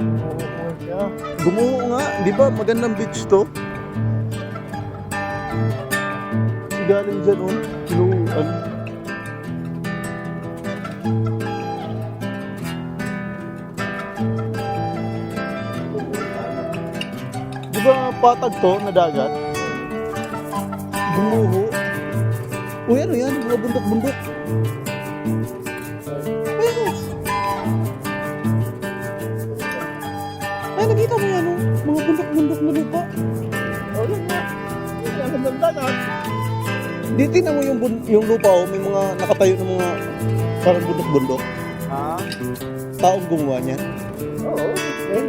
Oo siya. Gumuho nga, di ba? Magandang beach to. Galing dyan, oh. Luan. Di ba patag to na dagat? Gumuho. Uy, ano yan? Mga bundok-bundok. Ayun, oh. Ay, nakita mo yan, oh. Mga bundok-bundok na lupa. Oo, yun nga. Yun nga, gandang dagat. Di tingnan mo yung lupa, oh. May mga nakatayo ng mga parang bundok-bundok. Ha? Taong gumawa niyan. Oo, okay.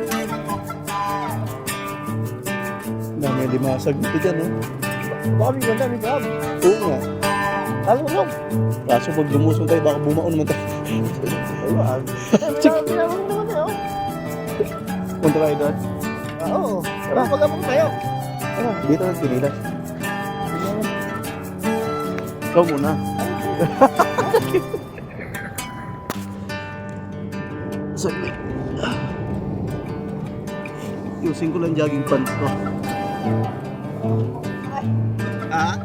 Dami limasag dito dyan, oh. Dami ganda ni Gab. Oo nga. Talulog. Kaso pag lumusong tayo, baka bumaon naman tayo. Ayan. Pinamang naman eh, oh. Punta tayo doon. Oo. Tara, mag-abang tayo. Ano, dito lang sinilas. Ikaw muna. Saglit. Yusin ko lang jogging pants ko. Ah?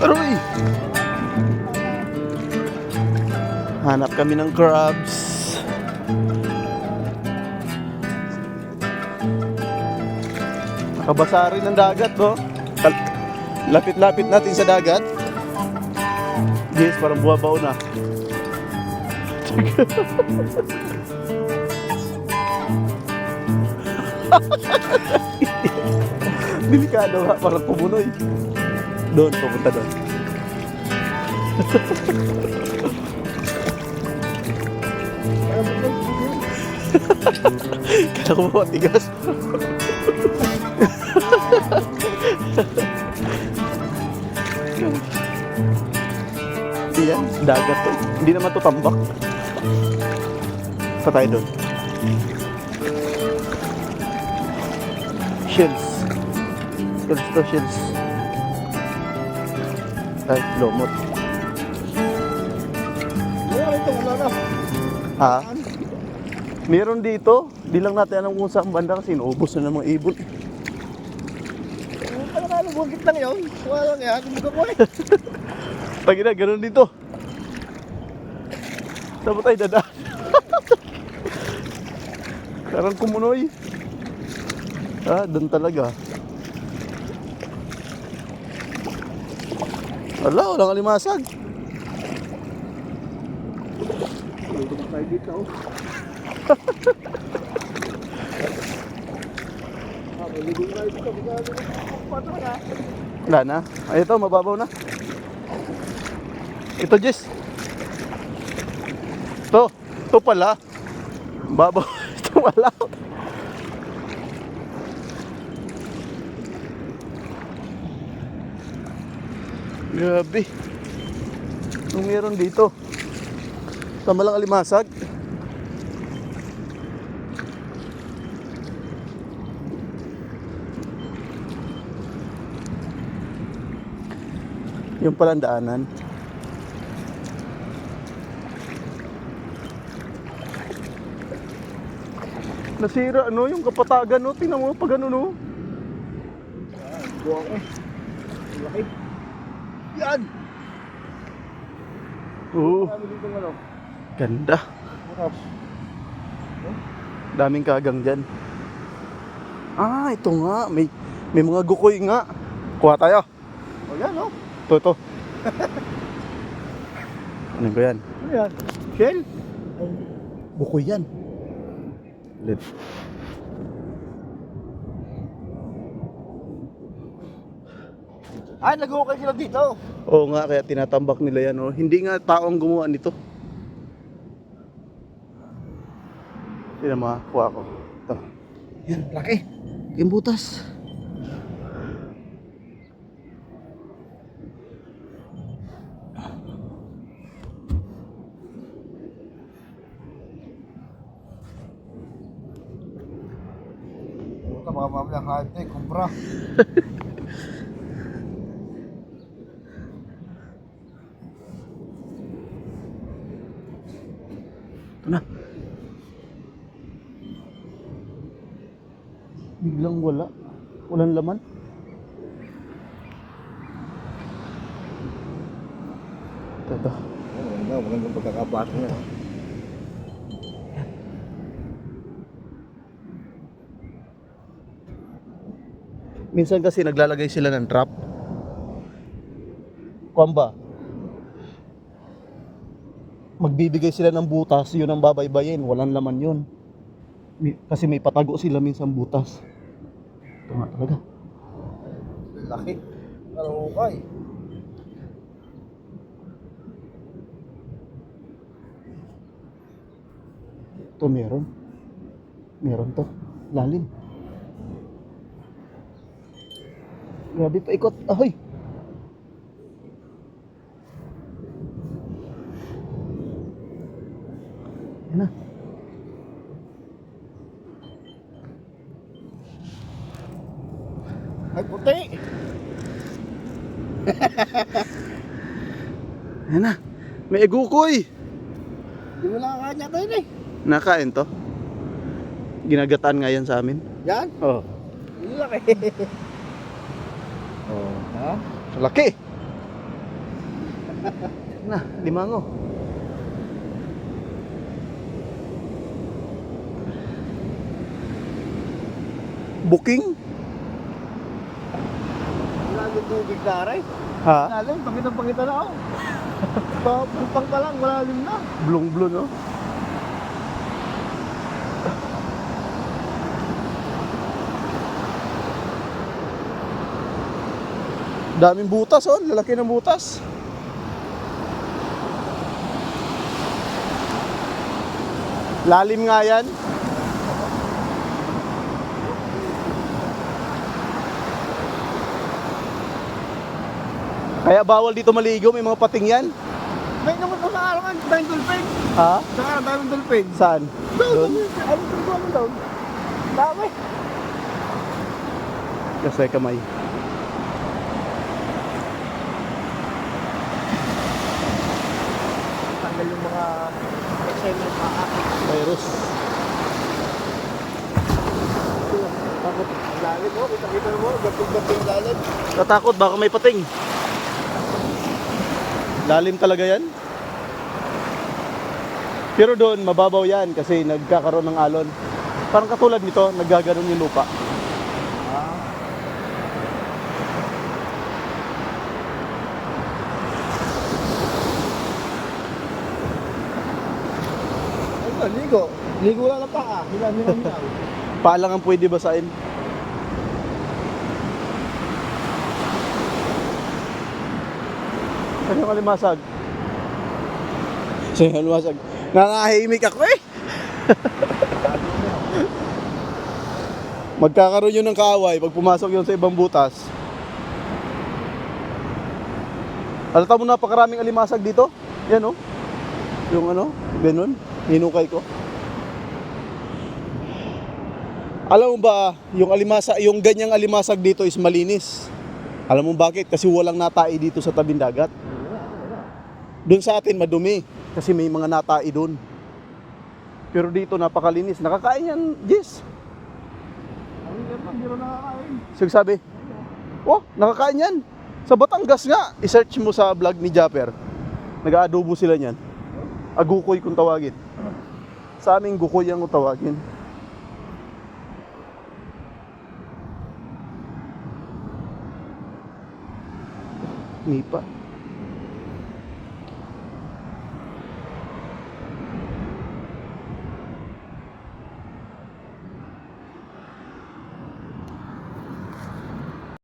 Aroy! Hanap kami ng crabs. Nakabasa rin ng dagat, no? Lapit-lapit natin sa dagat. Yes, parang buwabaw na. Delikado ha, parang kumunoy. Doon, pupunta doon. Kaya ko matigas. Yan, dagat to. Hindi naman to tambak. Pa tayo doon. Shells. Shells to shells. Ay, lomot. Wala ito, wala na. Ha? Meron dito. Di lang natin alam kung saan banda kasi inuubos na ng mga ibon. Ano ka, bukit lang yun. Wala lang yan. Hindi ko eh. Tagina, ganun dito. Saan ba tayo dadaan? Parang kumunoy. Ah, doon talaga. Wala, walang alimasag. Dito pa tayo dito. Maligo na dito. Pato na. Wala na. Ay, ito, mababaw na. Ito, Jess. Ito pala. Babaw. Ito pala. Grabe. Anong meron dito? Tama lang alimasag. Yung palang daanan. Nasira, ano, yung kapatagan, no? Tingnan mo, pag ano, no? Buwang eh. Laki. Yan! Oo, Kami dito ng ano. ganda. Bukas. Daming kagang dyan. Ah, ito nga. May mga gukoy nga. Kuha tayo. O yan, no? Ito. Ano ko yan? Ano yan? Shell? Bukoy yan. Ulit. Ay, nag-ukay sila dito. Oo nga, kaya tinatambak nila yan. Oh. Hindi nga taong gumawa nito. Tignan mo, kuha ko. Ito. Yan, laki. Yung butas. Puta, baka mamaya kahit na kumbra. Ito na. Biglang wala. Walang laman. Ito. Magandang pagkakapasok niya. Minsan kasi naglalagay sila ng trap. Kuwan ba? Magbibigay sila ng butas, yun ang babaybayin. Walang laman yun. Kasi may patago sila minsan butas. Ito nga talaga. Laki. Ano kay? Ito meron. Meron to. Lalim. Grabe pa ikot. Ahoy! Yan na. Ay, puti! Yan na. May egukoy. Hindi mo nakakain niya tayo eh. Nakain to. Ginagataan nga yan sa amin. Yan? Oh. Laki. Oh. Ha? Laki. Na, limango. Booking? Wala yung tubig na rin. Ha? Lalim, pangitang-pangita na ako. Pupang pa lang, malalim na. Blong-blong, no? Daming butas, oh. Lalaki ng butas. Lalim nga yan. Kaya bawal dito maligo, may mga pating yan. May naman po sa araw, daming dolphin. Ha? Sa araw, daming dolphin. Saan? Doon. Ano ito mo doon? Dami. Kasi kamay. Tanggal yung mga eksena ng paa. Virus. Takot. Ang lalim mo, kita mo, gapig-gapig yung lalim. Natakot, baka may pating. Lalim talaga yan. Pero doon, mababaw yan kasi nagkakaroon ng alon. Parang katulad nito, naggaganon yung lupa. Ayun, ligo. Ligo lang na paa. Hilam-hilam. Paa lang ang pwede basahin. Saan yung kalimasag? Saan yung kalimasag? Nanahimik ako eh! Magkakaroon yun ng kaaway pag pumasok yun sa ibang butas. Halata mo napakaraming alimasag dito? Yan oh. Yung ano, ganun, hinukay ko. Alam mo ba, yung ganyang alimasag dito is malinis. Alam mo bakit? Kasi walang natai dito sa tabing dagat. Doon sa atin madumi kasi may mga natai doon. Pero dito napakalinis. Nakakain yan, Jess. Hindi rin nakakain. Sabi, oh, nakakain yan. Sa Batangas nga. I-search mo sa vlog ni Japper. Nag-aadobo sila niyan. Agukoy kung tawagin. Sa aming gukoy ang tawagin. Nipa.